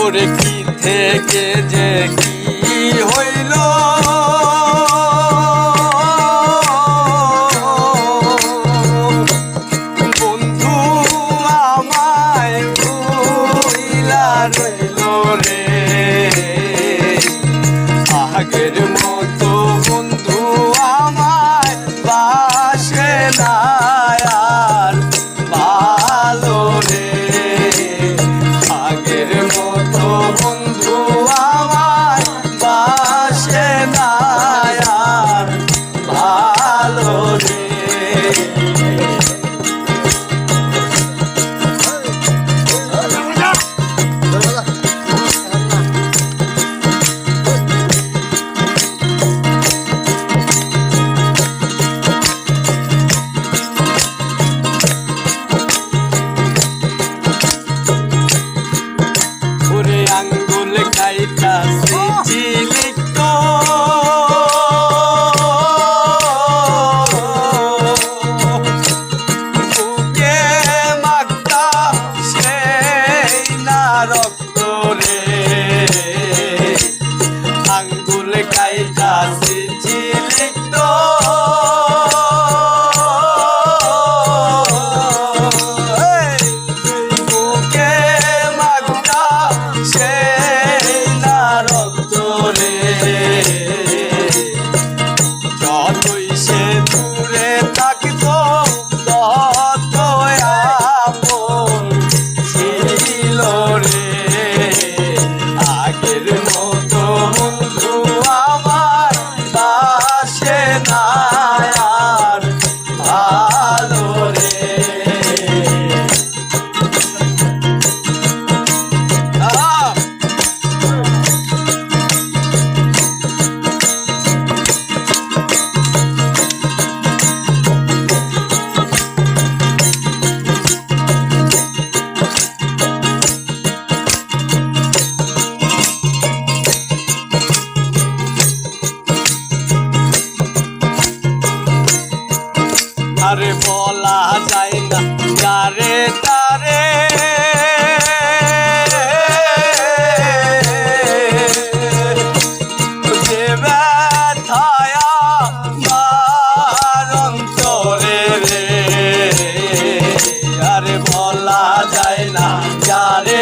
ওরে কি থেকে যে কি হইল বন্ধু আমায় ভুইলা রইল রে আগের মতো বন্ধু আমায় বাসে না আর ভালো রে আগের মতো বন্ধু আমায় বাসে না আর ভালো রে আঙ্গুল খাইতাছি চিলিত বুকে মাখতা সেই না রক্ত রে আঙ্গুল খাইতাছি চিলিত যতই সে দূরে থাকতো ততই আপন ছিল রে আগের মতো বন্ধু আমার বাসে না আর ভালো রে আরে বলা যায় না যারে তারে যে ব্যথায়া আমার অন্তরে রে আরে বলা যায় না যারে